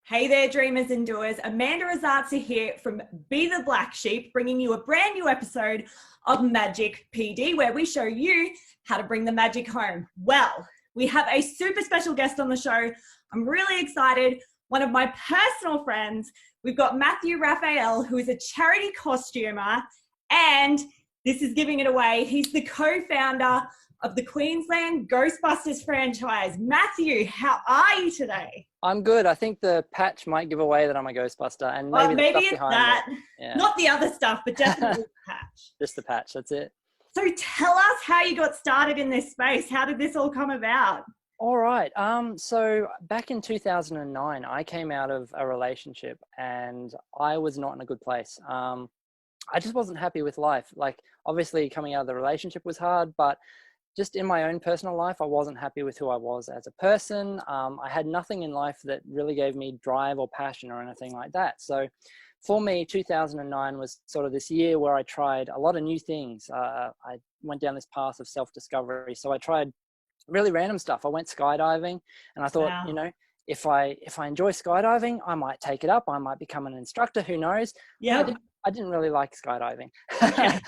Hey there, dreamers and doers. Amanda Azarza here from Be the Black Sheep, bringing you a brand new episode of Magic PD, where we show you how to bring the magic home. Well, we have a super special guest on the show. I'm really excited. One of my personal friends. We've got Matthew Raphael, who is a charity costumer, and this is giving it away. He's the co-founder of the Queensland Ghostbusters franchise. Matthew, how are you today? I'm good. I think the patch might give away that I'm a Ghostbuster, and maybe the stuff it's behind that. it. Yeah. Not the other stuff, but definitely the patch. Just the patch, that's it. So tell us how you got started in this space. How did this all come about? All right. So back in 2009, I came out of a relationship and I was not in a good place. I just wasn't happy with life. Like, obviously coming out of the relationship was hard, but just in my own personal life, I wasn't happy with who I was as a person. I had nothing in life that really gave me drive or passion or anything like that. So for me, 2009 was sort of this year where I tried a lot of new things. I went down this path of self-discovery. So I tried really random stuff. I went skydiving and I thought, Wow. if I enjoy skydiving, I might take it up. I might become an instructor. Who knows? Yeah. I didn't really like skydiving. Okay.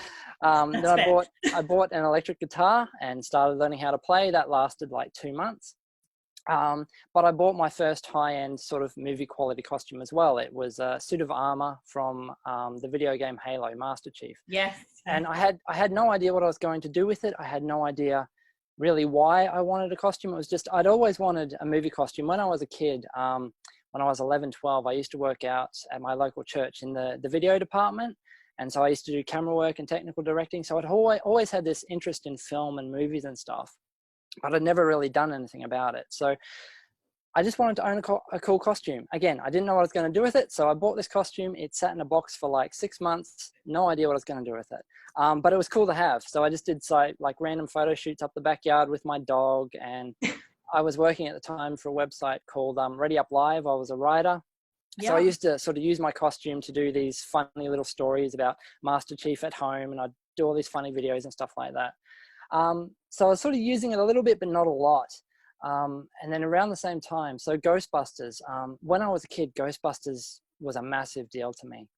Then I bought an electric guitar and started learning how to play. That lasted like 2 months. But I bought my first high-end sort of movie quality costume as well. It was a suit of armor from the video game Halo, Master Chief. Yes. And I had no idea what I was going to do with it. I had no idea really why I wanted a costume. It was just, I'd always wanted a movie costume. When I was a kid, when I was 11, 12, I used to work out at my local church in the video department. And so I used to do camera work and technical directing. So I'd always had this interest in film and movies and stuff, but I'd never really done anything about it. So I just wanted to own a cool costume. Again, I didn't know what I was going to do with it. So I bought this costume. It sat in a box for like 6 months. No idea what I was going to do with it. But it was cool to have. So I just did like random photo shoots up the backyard with my dog. And I was working at the time for a website called Ready Up Live. I was a writer. So I used to sort of use my costume to do these funny little stories about Master Chief at home. And I'd do all these funny videos and stuff like that. So I was sort of using it a little bit, but not a lot. And then around the same time, so Ghostbusters, when I was a kid, Ghostbusters was a massive deal to me.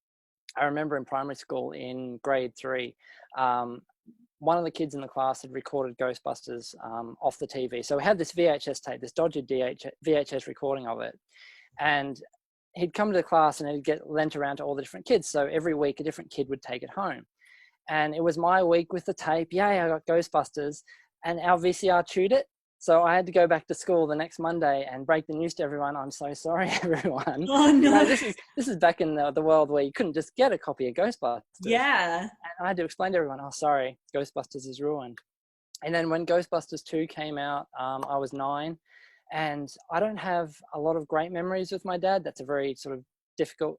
I remember in primary school in grade 3, one of the kids in the class had recorded Ghostbusters off the TV. So we had this VHS tape, this dodgy VHS recording of it. And he'd come to the class and it'd get lent around to all the different kids. So every week a different kid would take it home. And it was my week with the tape. Yay, I got Ghostbusters. And our VCR chewed it. So I had to go back to school the next Monday and break the news to everyone. I'm so sorry, everyone. Oh, no. This is back in the world where you couldn't just get a copy of Ghostbusters. Yeah. And I had to explain to everyone, oh, sorry, Ghostbusters is ruined. And then when Ghostbusters 2 came out, I was 9. And I don't have a lot of great memories with my dad. That's a very sort of difficult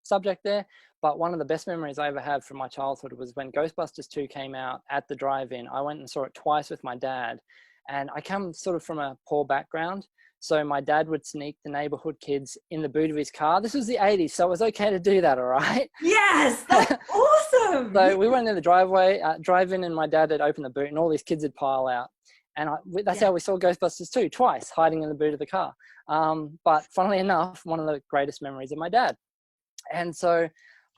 subject there. But one of the best memories I ever had from my childhood was when Ghostbusters 2 came out at the drive-in. I went and saw it twice with my dad. And I come sort of from a poor background. So my dad would sneak the neighborhood kids in the boot of his car. This was the 80s, so it was okay to do that, all right? Yes, that's awesome. So we went in the drive-in, and my dad had opened the boot, and all these kids would pile out. And that's how we saw Ghostbusters 2, twice, hiding in the boot of the car. But funnily enough, one of the greatest memories of my dad. And so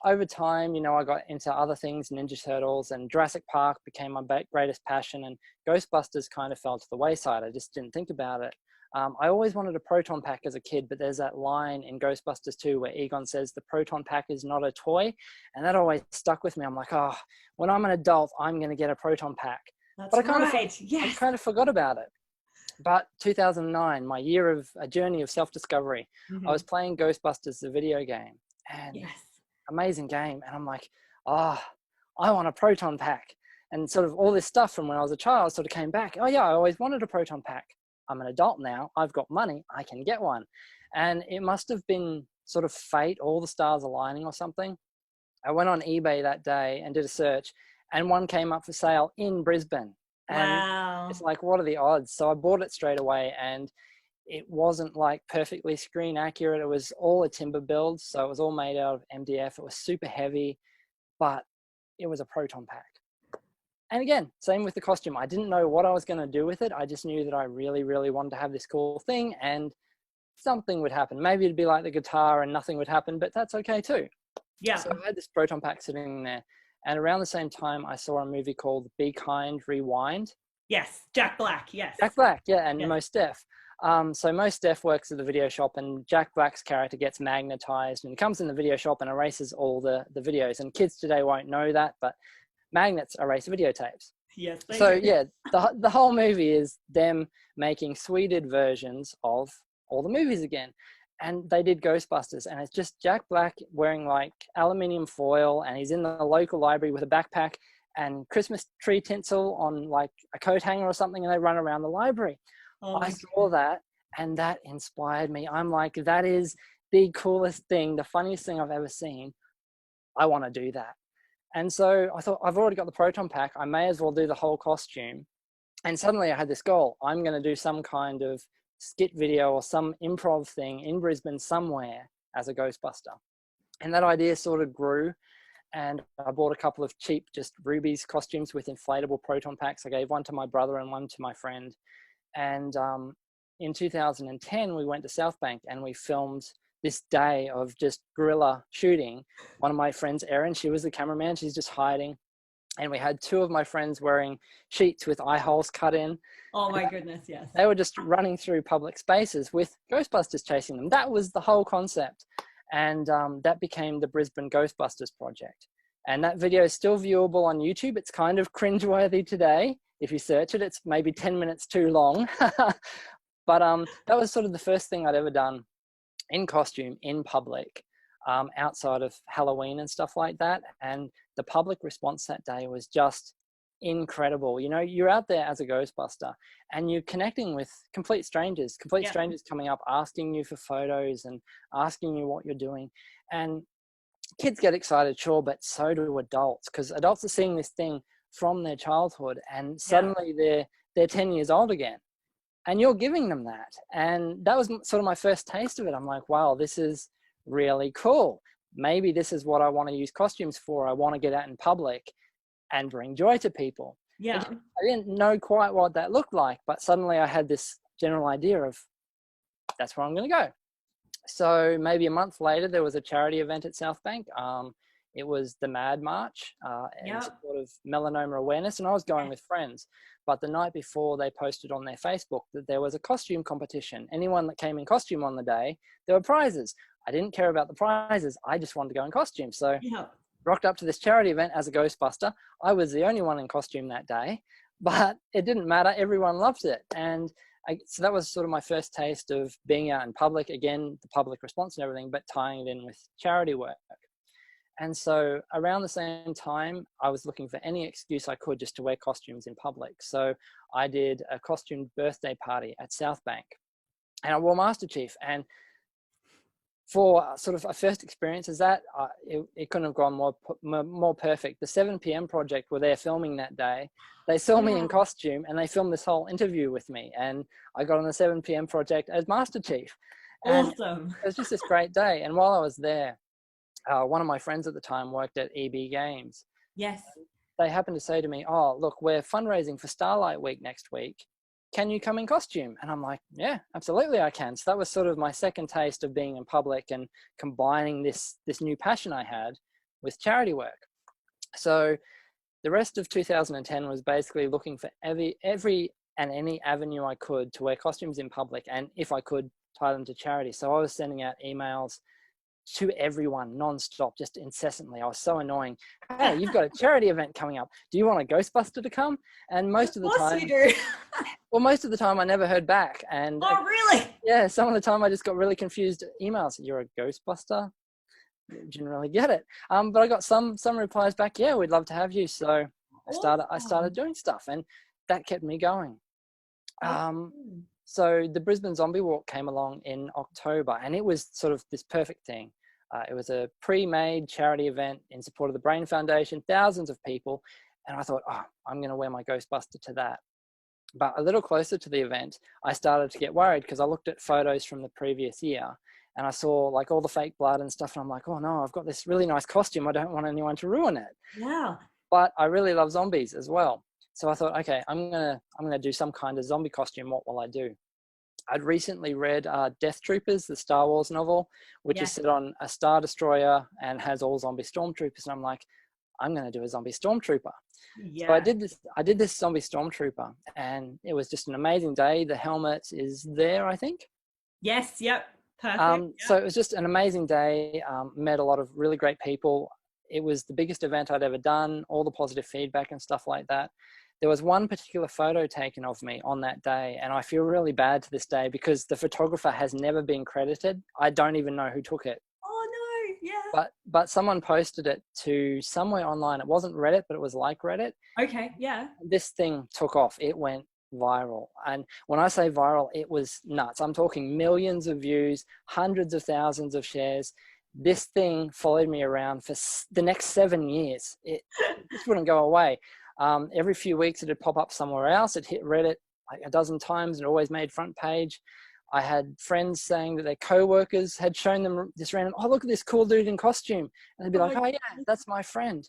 over time, I got into other things, Ninja Turtles, and Jurassic Park became my greatest passion, and Ghostbusters kind of fell to the wayside. I just didn't think about it. I always wanted a proton pack as a kid, but there's that line in Ghostbusters 2 where Egon says the proton pack is not a toy, and that always stuck with me. I'm like, oh, when I'm an adult, I'm going to get a proton pack. That's but yes. I kind of forgot about it. But 2009, my year of a journey of self-discovery, I was playing Ghostbusters, the video game, and amazing game. And I'm like, I want a proton pack. And sort of all this stuff from when I was a child sort of came back. Oh yeah, I always wanted a proton pack. I'm an adult now. I've got money. I can get one. And it must have been sort of fate, all the stars aligning or something. I went on eBay that day and did a search, and one came up for sale in Brisbane. And wow. It's like, what are the odds? So I bought it straight away, and it wasn't like perfectly screen accurate. It was all a timber build. So it was all made out of MDF. It was super heavy, but it was a proton pack. And again, same with the costume. I didn't know what I was going to do with it. I just knew that I really, really wanted to have this cool thing. And something would happen. Maybe it'd be like the guitar and nothing would happen, but that's okay too. Yeah. So I had this proton pack sitting there. And around the same time, I saw a movie called Be Kind, Rewind. Yes. Jack Black. Yes. Jack Black, yeah, and Yes. Mos Def. So Mos Def works at the video shop, and Jack Black's character gets magnetized and comes in the video shop and erases all the videos. And kids today won't know that, but magnets erase videotapes. Yes. So yeah, the whole movie is them making sweeted versions of all the movies again. And they did Ghostbusters, and it's just Jack Black wearing like aluminium foil, and he's in the local library with a backpack and Christmas tree tinsel on like a coat hanger or something, and they run around the library. Oh, I saw that, and that inspired me. I'm like, that is the coolest thing, the funniest thing I've ever seen. I want to do that. And so I thought, I've already got the proton pack. I may as well do the whole costume. And suddenly I had this goal. I'm going to do some kind of skit video or some improv thing in Brisbane somewhere as a Ghostbuster. And that idea sort of grew, and I bought a couple of cheap just rubies costumes with inflatable proton packs. I gave one to my brother and one to my friend. And in 2010, we went to South Bank and we filmed this day of just guerrilla shooting. One of my friends, Erin, she was the cameraman. She's just hiding. And we had two of my friends wearing sheets with eye holes cut in. Oh my goodness, yes. They were just running through public spaces with Ghostbusters chasing them. That was the whole concept. And that became the Brisbane Ghostbusters project. And that video is still viewable on YouTube. It's kind of cringeworthy today. If you search it, it's maybe 10 minutes too long. But that was sort of the first thing I'd ever done in costume, in public, outside of Halloween and stuff like that. And the public response that day was just incredible. You know, you're out there as a Ghostbuster and you're connecting with complete strangers coming up, asking you for photos and asking you what you're doing. And kids get excited, sure, but so do adults, because adults are seeing this thing from their childhood and suddenly they're 10 years old again. And you're giving them that. And that was sort of my first taste of it. I'm like, wow, this is really cool. Maybe this is what I want to use costumes for. I want to get out in public and bring joy to people. Yeah. Again, I didn't know quite what that looked like, but suddenly I had this general idea of that's where I'm going to go. So maybe a month later, there was a charity event at South Bank. It was the Mad March in support of melanoma awareness, and I was going with friends. But the night before, they posted on their Facebook that there was a costume competition. Anyone that came in costume on the day, there were prizes. I didn't care about the prizes. I just wanted to go in costume. So rocked up to this charity event as a Ghostbuster. I was the only one in costume that day, but it didn't matter. Everyone loved it. And so that was sort of my first taste of being out in public. Again, the public response and everything, but tying it in with charity work. And so around the same time, I was looking for any excuse I could just to wear costumes in public. So I did a costumed birthday party at South Bank and I wore Master Chief. And for sort of a first experience as that, it couldn't have gone more perfect. The 7 p.m. project were there filming that day. They saw me in costume and they filmed this whole interview with me. And I got on the 7 p.m. project as Master Chief. And awesome. It was just this great day. And while I was there, one of my friends at the time worked at EB Games. Yes. They happened to say to me, oh, look, we're fundraising for Starlight Week next week. Can you come in costume? And I'm like, yeah, absolutely I can. So that was sort of my second taste of being in public and combining this new passion I had with charity work. So the rest of 2010 was basically looking for every and any avenue I could to wear costumes in public, and if I could, tie them to charity. So I was sending out emails to everyone non-stop, just incessantly. I was so annoying. Hey, you've got a charity event coming up. Do you want a Ghostbuster to come? And most of the time, you do. well, most of the time I never heard back. And oh, really? Yeah, some of the time I just got really confused emails. You're a Ghostbuster? Didn't really get it. But I got some replies back. Yeah, we'd love to have you. So I started doing stuff, and that kept me going. So the Brisbane Zombie Walk came along in October, and it was sort of this perfect thing. It was a pre-made charity event in support of the Brain Foundation, thousands of people. And I thought, oh, I'm going to wear my Ghostbuster to that. But a little closer to the event, I started to get worried because I looked at photos from the previous year and I saw like all the fake blood and stuff. And I'm like, oh no, I've got this really nice costume. I don't want anyone to ruin it. Yeah. But I really love zombies as well. So I thought, okay, I'm gonna do some kind of zombie costume. What will I do? I'd recently read Death Troopers, the Star Wars novel, which is Yes. set on a Star Destroyer and has all zombie stormtroopers. And I'm like, I'm going to do a zombie stormtrooper. So Yeah. I did this zombie stormtrooper, and it was just an amazing day. The helmet is there, I think. Yes. Yep. Perfect. So it was just an amazing day. Met a lot of really great people. It was the biggest event I'd ever done, all the positive feedback and stuff like that. There was one particular photo taken of me on that day, and I feel really bad to this day because the photographer has never been credited. I don't even know who took it. Oh no. Yeah. But someone posted it to somewhere online. It wasn't Reddit, but it was like Reddit. Okay. Yeah. This thing took off. It went viral. And when I say viral, it was nuts. I'm talking millions of views, hundreds of thousands of shares. This thing followed me around for the next 7 years. It just wouldn't go away. Every few weeks it'd pop up somewhere else. It hit Reddit like a dozen times and always made front page. I had friends saying that their co-workers had shown them this random, oh, look at this cool dude in costume. And they'd be like, oh yeah, that's my friend.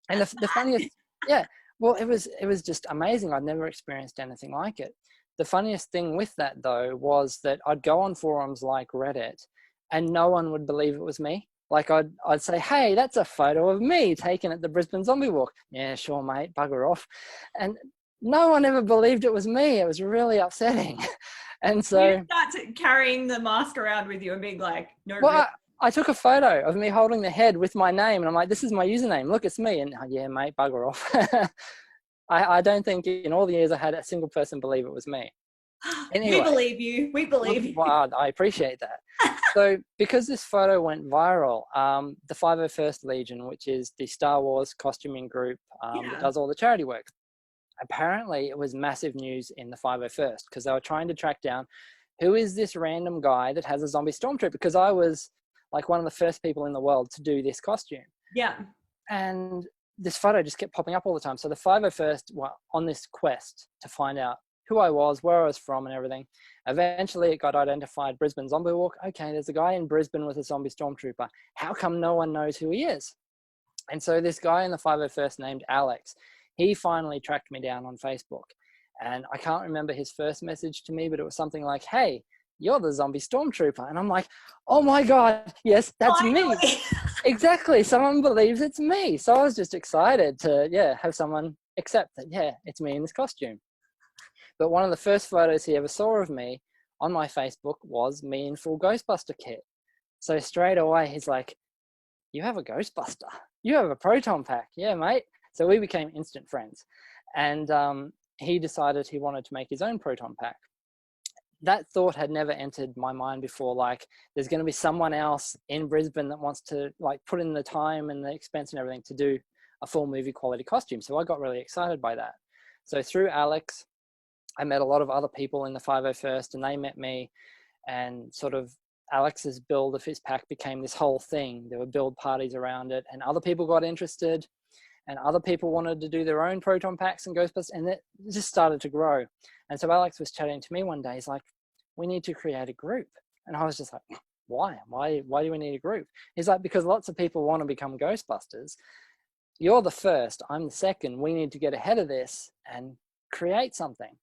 And the funniest, yeah, well, it was just amazing. I'd never experienced anything like it. The funniest thing with that though, was that I'd go on forums like Reddit and no one would believe it was me. Like I'd say, hey, that's a photo of me taken at the Brisbane Zombie Walk. Yeah, sure, mate, bugger off. And no one ever believed it was me. It was really upsetting. And so you start carrying the mask around with you and being like, no. well, I took a photo of me holding the head with my name and I'm like, this is my username. Look, it's me. And yeah, mate, bugger off. I don't think in all the years I had a single person believe it was me. Anyway, we believe you. We believe you. Wow, I appreciate that. So because this photo went viral, the 501st Legion, which is the Star Wars costuming group that does all the charity work, apparently it was massive news in the 501st because they were trying to track down who is this random guy that has a zombie stormtrooper, because I was like one of the first people in the world to do this costume. Yeah. And this photo just kept popping up all the time. So the 501st were on this quest to find out who I was, where I was from and everything. Eventually it got identified, Brisbane Zombie Walk. Okay, there's a guy in Brisbane with a zombie stormtrooper. How come no one knows who he is? And so this guy in the 501st named Alex, he finally tracked me down on Facebook. And I can't remember his first message to me, but it was something like, hey, you're the zombie stormtrooper. And I'm like, oh my God, yes, that's me. Exactly. Someone believes it's me. So I was just excited to, have someone accept that, it's me in this costume. But one of the first photos he ever saw of me on my Facebook was me in full Ghostbuster kit. So straight away, he's like, you have a Ghostbuster. You have a proton pack. Yeah, mate. So we became instant friends. And he decided he wanted to make his own proton pack. That thought had never entered my mind before. Like, there's going to be someone else in Brisbane that wants to like put in the time and the expense and everything to do a full movie quality costume. So I got really excited by that. So through Alex, I met a lot of other people in the 501st and they met me, and sort of Alex's build of his pack became this whole thing. There were build parties around it and other people got interested and other people wanted to do their own proton packs and Ghostbusters, and it just started to grow. And so Alex was chatting to me one day. He's like, we need to create a group. And I was just like, why do we need a group? He's like, because lots of people want to become Ghostbusters. You're the first, I'm the second. We need to get ahead of this and create something.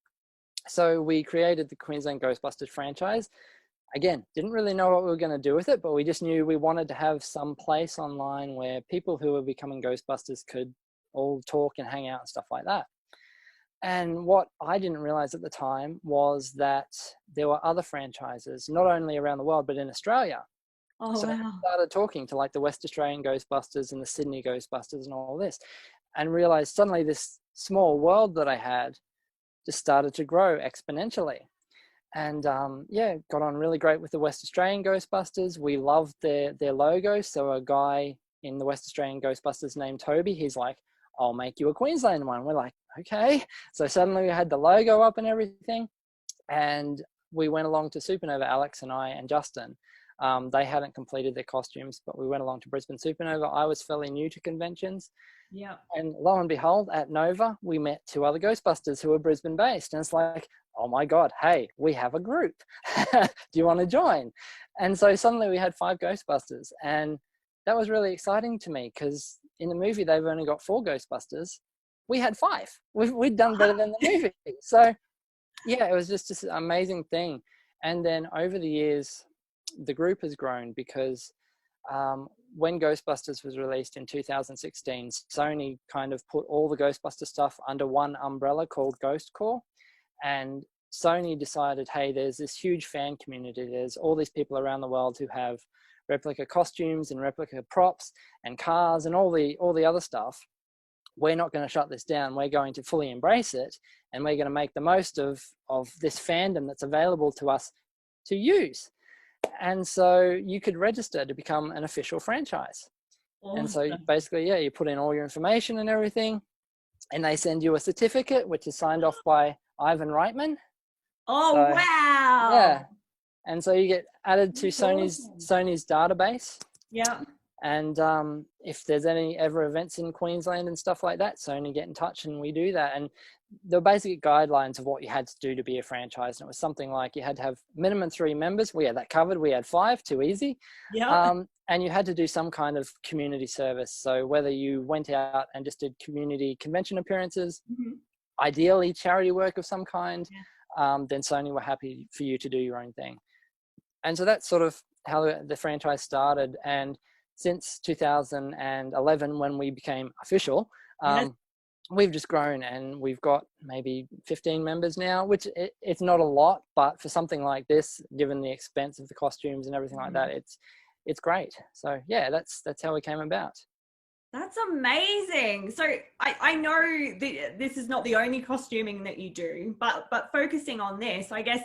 So we created the Queensland Ghostbusters franchise. Again, didn't really know what we were going to do with it, but we just knew we wanted to have some place online where people who were becoming Ghostbusters could all talk and hang out and stuff like that. And what I didn't realize at the time was that there were other franchises, not only around the world, but in Australia. Oh, so wow. I started talking to like the West Australian Ghostbusters and the Sydney Ghostbusters and all this, and realized suddenly this small world that I had just started to grow exponentially. And got on really great with the West Australian Ghostbusters. We loved their logo. So a guy in the West Australian Ghostbusters named Toby, he's like, I'll make you a Queensland one. We're like, okay. So suddenly we had the logo up and everything. And we went along to Supernova, Alex and I and Justin. They hadn't completed their costumes, but we went along to Brisbane Supernova. I was fairly new to conventions. Yeah. And lo and behold, at Nova, we met two other Ghostbusters who were Brisbane based. And it's like, oh my God, hey, we have a group. Do you want to join? And so suddenly we had 5 Ghostbusters. And that was really exciting to me because in the movie, they've only got 4 Ghostbusters. We had 5. We'd done better than the movie. So yeah, it was just this amazing thing. And then over the years, the group has grown because when Ghostbusters was released in 2016, Sony kind of put all the Ghostbuster stuff under one umbrella called Ghost Core. And Sony decided, hey, there's this huge fan community. There's all these people around the world who have replica costumes and replica props and cars and all the other stuff. We're not going to shut this down. We're going to fully embrace it, and we're going to make the most of this fandom that's available to us to use. And so you could register to become an official franchise. Awesome. And so basically, yeah, you put in all your information and everything, and they send you a certificate, which is signed off by Ivan Reitman. Oh, so, wow. Yeah. And so you get added to Sony's database. Yeah. And if there's any ever events in Queensland and stuff like that, Sony get in touch and we do that. And the basic guidelines of what you had to do to be a franchise, and it was something like you had to have minimum 3 members. We had that covered. We had 5, too easy. Yeah. And you had to do some kind of community service. So whether you went out and just did community convention appearances, ideally charity work of some kind, then Sony were happy for you to do your own thing. And so that's sort of how the franchise started. And since 2011, when we became official, we've just grown, and we've got maybe 15 members now, which it's not a lot, but for something like this, given the expense of the costumes and everything like that, it's great. So yeah, that's how we came about. That's amazing. So I know this is not the only costuming that you do, but focusing on this, I guess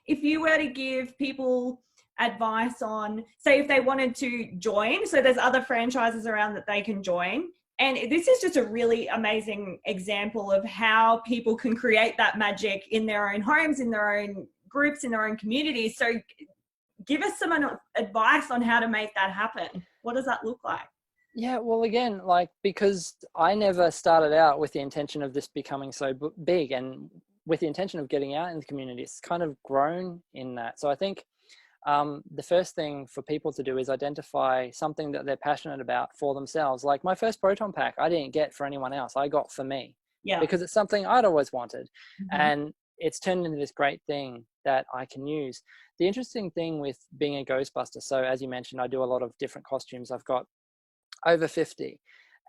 if you were to give people advice on, say, if they wanted to join, so there's other franchises around that they can join, and this is just a really amazing example of how people can create that magic in their own homes, in their own groups, in their own communities. So give us some advice on how to make that happen. What does that look like? Yeah, well, again, because I never started out with the intention of this becoming so big and with the intention of getting out in the community, it's kind of grown in that. So I think the first thing for people to do is identify something that they're passionate about for themselves. Like my first proton pack, I didn't get for anyone else. I got for me. Yeah. Because it's something I'd always wanted. And it's turned into this great thing that I can use. The interesting thing with being a Ghostbuster, so as you mentioned, I do a lot of different costumes. I've got over 50.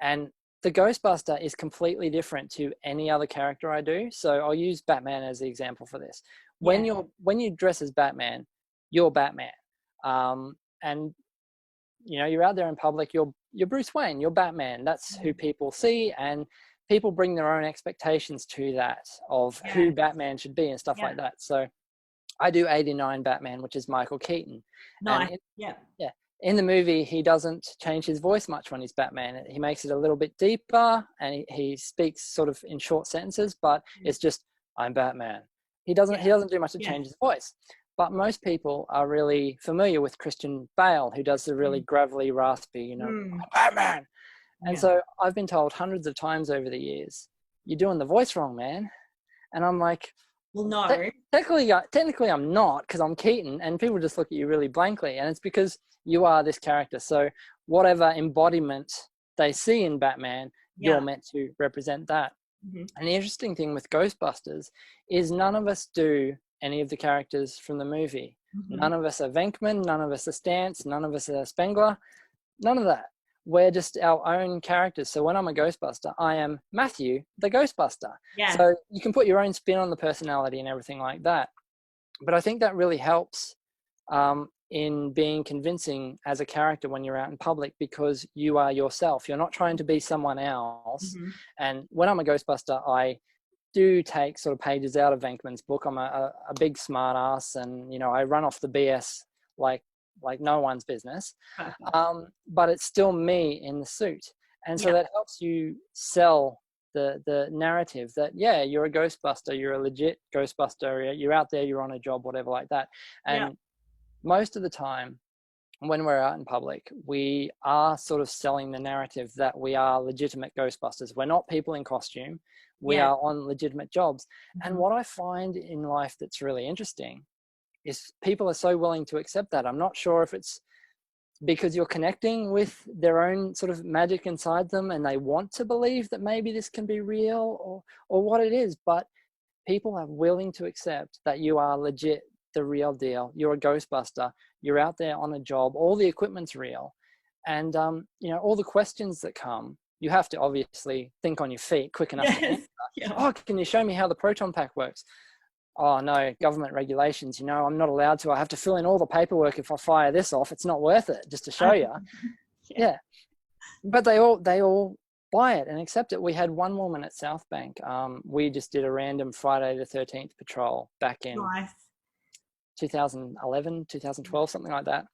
And the Ghostbuster is completely different to any other character I do. So I'll use Batman as the example for this. When you dress as Batman, you're Batman. And you're out there in public, you're Bruce Wayne, you're Batman. That's who people see, and people bring their own expectations to that of who Batman should be and stuff like that. So I do 89 Batman, which is Michael Keaton. Nice. In the movie, he doesn't change his voice much when he's Batman. He makes it a little bit deeper, and he speaks sort of in short sentences, but it's just, I'm Batman. He doesn't do much to change his voice. But most people are really familiar with Christian Bale, who does the really gravelly, raspy, I'm Batman. And so I've been told hundreds of times over the years, you're doing the voice wrong, man. And I'm like, well, no. Technically I'm not, because I'm Keaton, and people just look at you really blankly. And it's because you are this character. So whatever embodiment they see in Batman, you're meant to represent that. And the interesting thing with Ghostbusters is none of us do any of the characters from the movie. None of us are Venkman, none of us are Stantz, none of us are Spengler, none of that. We're just our own characters. So when I'm a Ghostbuster, I am Matthew, the Ghostbuster. Yeah. So you can put your own spin on the personality and everything like that. But I think that really helps in being convincing as a character when you're out in public, because you are yourself. You're not trying to be someone else. And when I'm a Ghostbuster, I do take sort of pages out of Venkman's book. I'm a big smart ass, and I run off the BS like no one's business. But it's still me in the suit. And so that helps you sell the narrative that, you're a Ghostbuster, you're a legit Ghostbuster, you're out there, you're on a job, whatever like that. And most of the time when we're out in public, we are sort of selling the narrative that we are legitimate Ghostbusters. We're not people in costume. We are on legitimate jobs. And what I find in life that's really interesting is people are so willing to accept that. I'm not sure if it's because you're connecting with their own sort of magic inside them and they want to believe that maybe this can be real or what it is, but people are willing to accept that you are legit the real deal. You're a Ghostbuster. You're out there on a job. All the equipment's real. And, you know, all the questions that come, you have to obviously think on your feet quick enough to answer. Yeah. Oh, can you show me how the proton pack works? Oh, no, government regulations, you know, I'm not allowed to. I have to fill in all the paperwork if I fire this off. It's not worth it just to show you. Yeah. But they all buy it and accept it. We had one woman at South Bank. We just did a random Friday the 13th patrol back in 2011, 2012, something like that.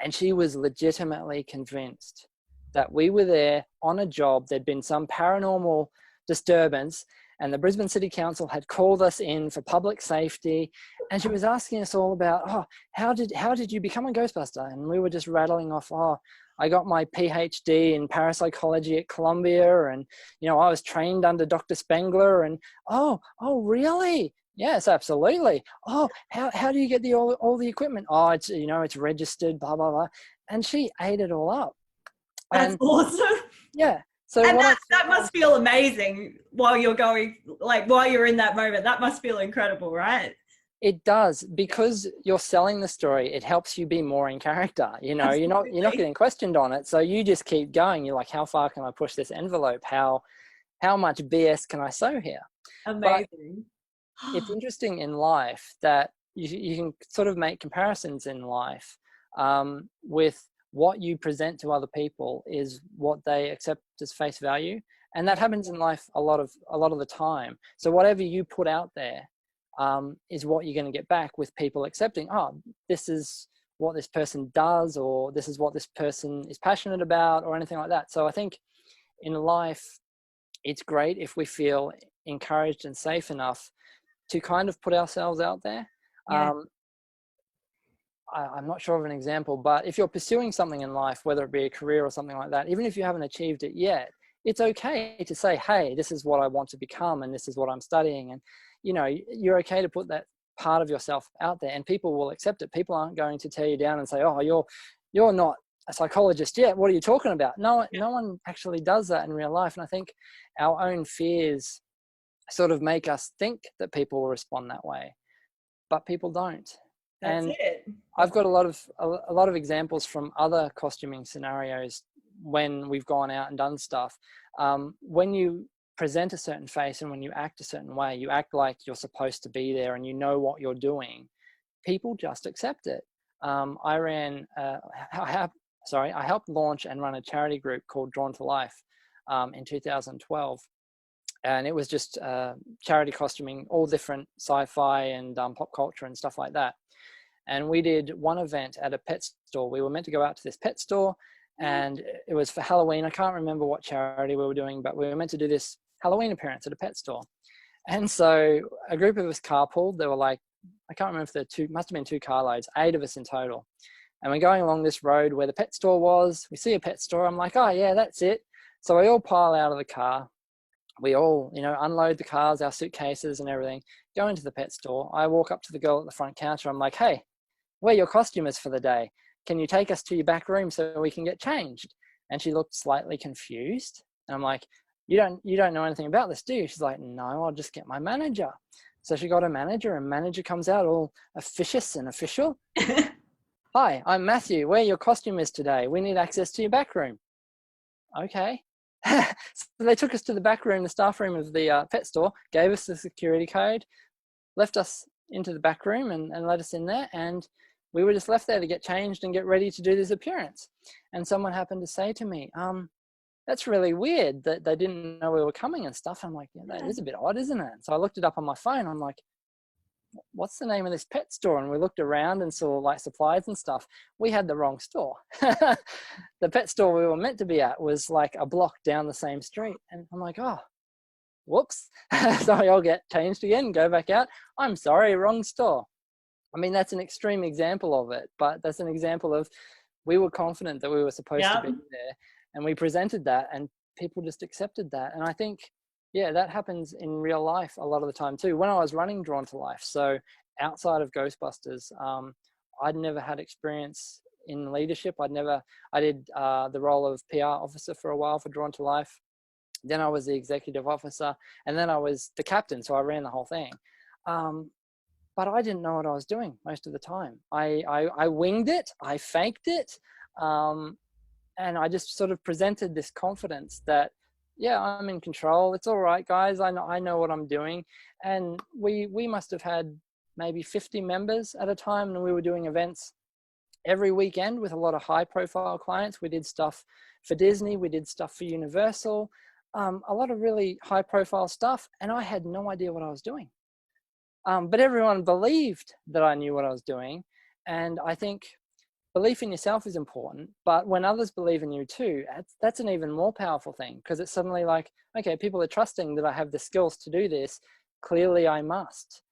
And she was legitimately convinced that we were there on a job. There'd been some paranormal disturbance and the Brisbane City Council had called us in for public safety. And she was asking us all about, oh, how did you become a Ghostbuster? And we were just rattling off, oh, I got my PhD in parapsychology at Columbia, and, you know, I was trained under Dr. Spengler, and, oh, really? Yes, absolutely. Oh, how do you get all the equipment? Oh, it's, you know, it's registered, blah, blah, blah. And she ate it all up. That's awesome. Yeah. So and that must feel amazing while you're in that moment. That must feel incredible, right? It does, because you're selling the story. It helps you be more in character. You know, Absolutely. you're not getting questioned on it. So you just keep going. You're like, how far can I push this envelope? How much BS can I sow here? Amazing. But it's interesting in life that you can sort of make comparisons in life with what you present to other people is what they accept as face value. And that happens in life a lot of the time. So whatever you put out there is what you're going to get back, with people accepting, oh, this is what this person does, or this is what this person is passionate about, or anything like that. So I think in life, it's great if we feel encouraged and safe enough to kind of put ourselves out there. Yeah. I'm not sure of an example, but if you're pursuing something in life, whether it be a career or something like that, even if you haven't achieved it yet, it's okay to say, hey, this is what I want to become, and this is what I'm studying. And, you know, you're okay to put that part of yourself out there, and people will accept it. People aren't going to tear you down and say, oh, you're not a psychologist yet. What are you talking about? No one actually does that in real life. And I think our own fears sort of make us think that people will respond that way, but people don't. That's it. I've got a lot of examples from other costuming scenarios when we've gone out and done stuff. When you present a certain face and when you act a certain way, you act like you're supposed to be there and you know what you're doing, people just accept it. I helped launch and run a charity group called Drawn to Life in 2012. And it was just charity costuming, all different sci-fi and pop culture and stuff like that. And we did one event at a pet store. We were meant to go out to this pet store, and it was for Halloween. I can't remember what charity we were doing, but we were meant to do this Halloween appearance at a pet store. And so a group of us carpooled. There were like, I can't remember if there must have been 2 carloads, 8 of us in total. And we're going along this road where the pet store was. We see a pet store. I'm like, oh yeah, that's it. So we all pile out of the car. We all, you know, unload the cars, our suitcases and everything, go into the pet store. I walk up to the girl at the front counter. I'm like, hey, we're your costumers for the day. Can you take us to your back room so we can get changed? And she looked slightly confused. And I'm like, you don't know anything about this, do you? She's like, no, I'll just get my manager. So she got a manager, and manager comes out all officious and official. Hi, I'm Matthew. We're your costumers today. We need access to your back room. Okay. So they took us to the back room, the staff room of the pet store, gave us the security code, left us into the back room and let us in there. And we were just left there to get changed and get ready to do this appearance. And someone happened to say to me, that's really weird that they didn't know we were coming and stuff. I'm like, yeah, that is a bit odd, isn't it? So I looked it up on my phone. I'm like, what's the name of this pet store? And we looked around and saw like supplies and stuff. We had the wrong store. The pet store we were meant to be at was like a block down the same street. And I'm like, oh, whoops. So we all get changed again, go back out. I'm sorry, wrong store. I mean, that's an extreme example of it, but that's an example of, we were confident that we were supposed to be there, and we presented that, and people just accepted that. And I think, yeah, that happens in real life a lot of the time too. When I was running Drawn to Life, so outside of Ghostbusters, I'd never had experience in leadership. I did the role of PR officer for a while for Drawn to Life. Then I was the executive officer, and then I was the captain, so I ran the whole thing. but I didn't know what I was doing most of the time. I winged it, I faked it, and I just sort of presented this confidence that, yeah, I'm in control. It's all right, guys. I know what I'm doing. And we must have had maybe 50 members at a time, and we were doing events every weekend with a lot of high profile clients. We did stuff for Disney, we did stuff for Universal, a lot of really high profile stuff. And I had no idea what I was doing. But everyone believed that I knew what I was doing. And I think belief in yourself is important, but when others believe in you too, that's an even more powerful thing, because it's suddenly like, okay, people are trusting that I have the skills to do this. Clearly I must.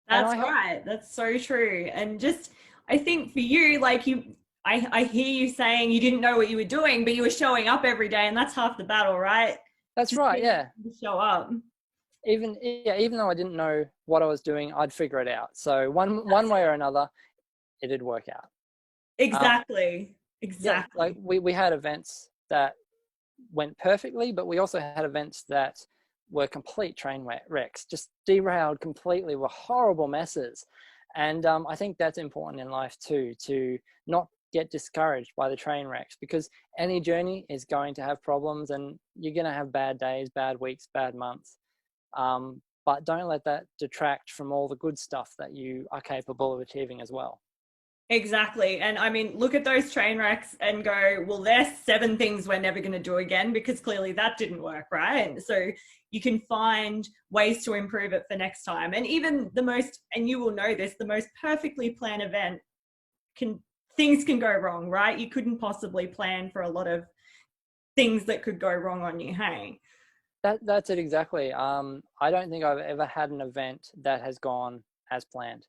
That's right. That's so true. And just, I think for you, like I hear you saying you didn't know what you were doing, but you were showing up every day, and that's half the battle, right? That's just right. Yeah. Show up. Even though I didn't know what I was doing, I'd figure it out. So one way or another, it'd work out. Exactly. Yeah, like we had events that went perfectly, but we also had events that were complete train wrecks, just derailed completely, were horrible messes. And I think that's important in life too, to not get discouraged by the train wrecks, because any journey is going to have problems, and you're going to have bad days, bad weeks, bad months. But don't let that detract from all the good stuff that you are capable of achieving as well. Exactly. And I mean, look at those train wrecks and go, well, there's 7 things we're never going to do again, because clearly that didn't work, right? So you can find ways to improve it for next time. And even the most, and you will know this, the most perfectly planned event things can go wrong, right? You couldn't possibly plan for a lot of things that could go wrong on you, hey? That's it exactly. I don't think I've ever had an event that has gone as planned.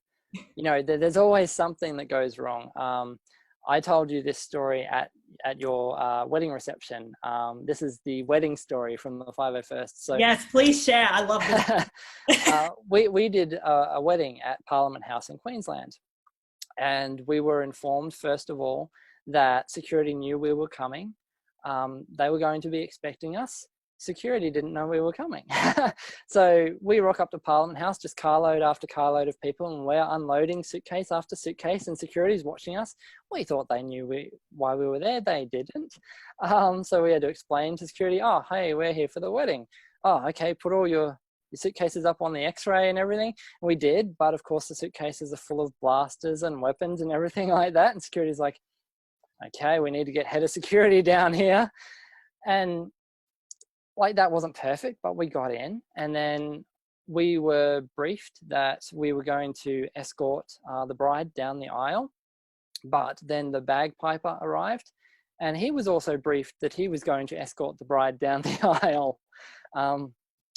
You know, there's always something that goes wrong. I told you this story at your wedding reception. This is the wedding story from the 501st. So yes, please share. I love this. We did a wedding at Parliament House in Queensland, and we were informed, first of all, that security knew we were coming. They were going to be expecting us. Security didn't know we were coming. So we rock up to Parliament House, just carload after carload of people, and we're unloading suitcase after suitcase, and security's watching us. We thought they knew why we were there. They didn't. So we had to explain to security, oh, hey, we're here for the wedding. Oh, okay, put all your suitcases up on the x-ray and everything. And we did, but of course the suitcases are full of blasters and weapons and everything like that. And security's like, okay, we need to get head of security down here. And like, that wasn't perfect, but we got in, and then we were briefed that we were going to escort the bride down the aisle. But then the bagpiper arrived, and he was also briefed that he was going to escort the bride down the aisle.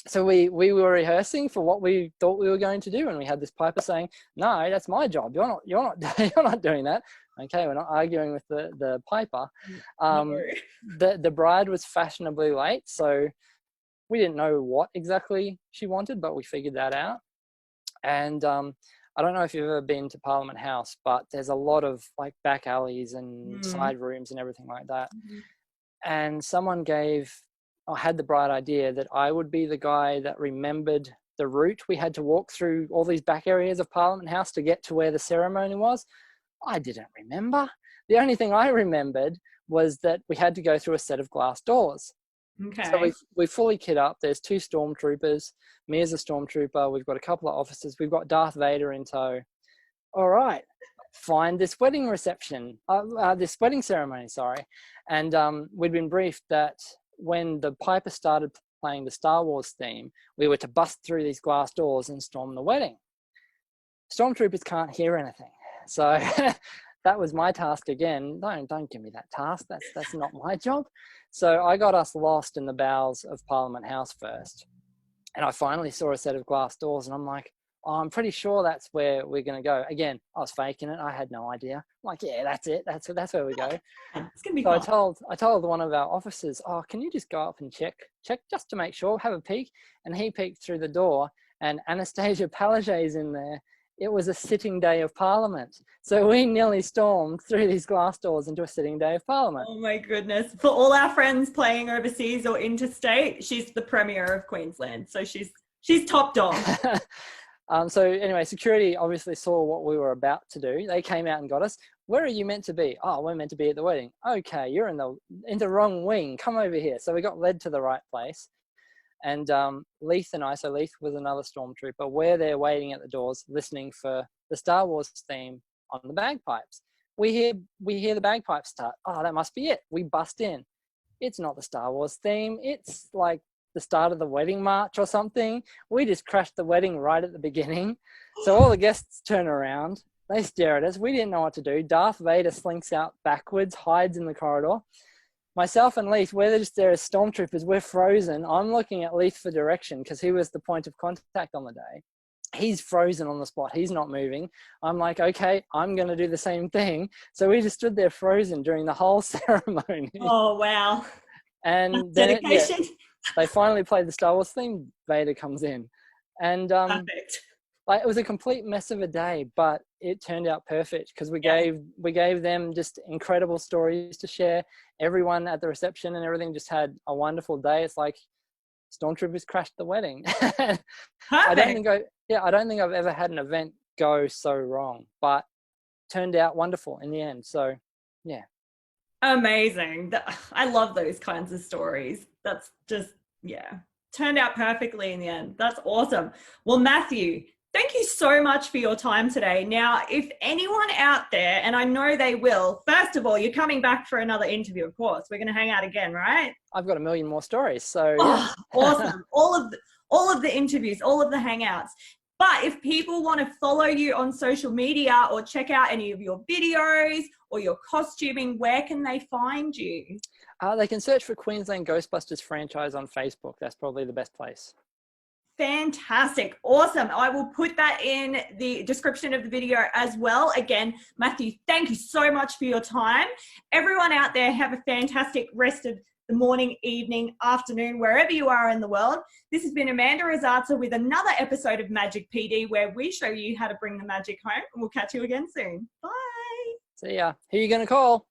So we were rehearsing for what we thought we were going to do, and we had this piper saying, "No, that's my job. You're not doing that." Okay, we're not arguing with the piper. The bride was fashionably late, so we didn't know what exactly she wanted, but we figured that out. And I don't know if you've ever been to Parliament House, but there's a lot of like back alleys and side rooms and everything like that. And someone had the bright idea that I would be the guy that remembered the route we had to walk through all these back areas of Parliament House to get to where the ceremony was. I didn't remember. The only thing I remembered was that we had to go through a set of glass doors. Okay. So we fully kit up. There's 2 stormtroopers. Me as a stormtrooper. We've got a couple of officers. We've got Darth Vader in tow. All right. Find this wedding reception, this wedding ceremony, sorry. And we'd been briefed that when the piper started playing the Star Wars theme, we were to bust through these glass doors and storm the wedding. Stormtroopers can't hear anything. So that was my task again. Don't give me that task. That's not my job. So I got us lost in the bowels of Parliament House first. And I finally saw a set of glass doors, and I'm like, oh, I'm pretty sure that's where we're going to go. Again, I was faking it. I had no idea. I'm like, yeah, that's it. That's where we go. It's going to be so fun. I told one of our officers, oh, can you just go up and check just to make sure, have a peek? And he peeked through the door, and Anastasia Palaszczuk's in there. It was a sitting day of Parliament. So we nearly stormed through these glass doors into a sitting day of Parliament. Oh my goodness. For all our friends playing overseas or interstate, she's the Premier of Queensland. So she's top dog. So anyway, security obviously saw what we were about to do. They came out and got us. Where are you meant to be? Oh, we're meant to be at the wedding. Okay, you're in the wrong wing. Come over here. So we got led to the right place. And Leith and I, so Leith was another stormtrooper, we're there waiting at the doors, listening for the Star Wars theme on the bagpipes. We hear the bagpipes start. Oh, that must be it. We bust in. It's not the Star Wars theme. It's like the start of the wedding march or something. We just crashed the wedding right at the beginning. So all the guests turn around. They stare at us. We didn't know what to do. Darth Vader slinks out backwards, hides in the corridor. Myself and Leith, we're just there as stormtroopers. We're frozen. I'm looking at Leith for direction because he was the point of contact on the day. He's frozen on the spot. He's not moving. I'm like, okay, I'm going to do the same thing. So we just stood there frozen during the whole ceremony. Oh, wow. And then dedication. they finally played the Star Wars theme. Vader comes in. And perfect. Like, it was a complete mess of a day, but it turned out perfect because we gave them just incredible stories to share. Everyone at the reception and everything just had a wonderful day. It's like stormtroopers crashed the wedding. I don't think I've ever had an event go so wrong, but turned out wonderful in the end. So yeah. Amazing. I love those kinds of stories. That's just, turned out perfectly in the end. That's awesome. Well, Matthew, thank you so much for your time today. Now, if anyone out there, and I know they will, first of all, you're coming back for another interview, of course. We're going to hang out again, right? I've got a million more stories. So awesome. all of the interviews, all of the hangouts. But if people want to follow you on social media or check out any of your videos or your costuming, where can they find you? They can search for Queensland Ghostbusters franchise on Facebook. That's probably the best place. Fantastic. Awesome. I will put that in the description of the video as well. Again, Matthew, thank you so much for your time. Everyone out there, have a fantastic rest of the morning, evening, afternoon, wherever you are in the world. This has been Amanda Rosazza with another episode of Magic PD, where we show you how to bring the magic home, and we'll catch you again soon. Bye. See ya. Who are you going to call?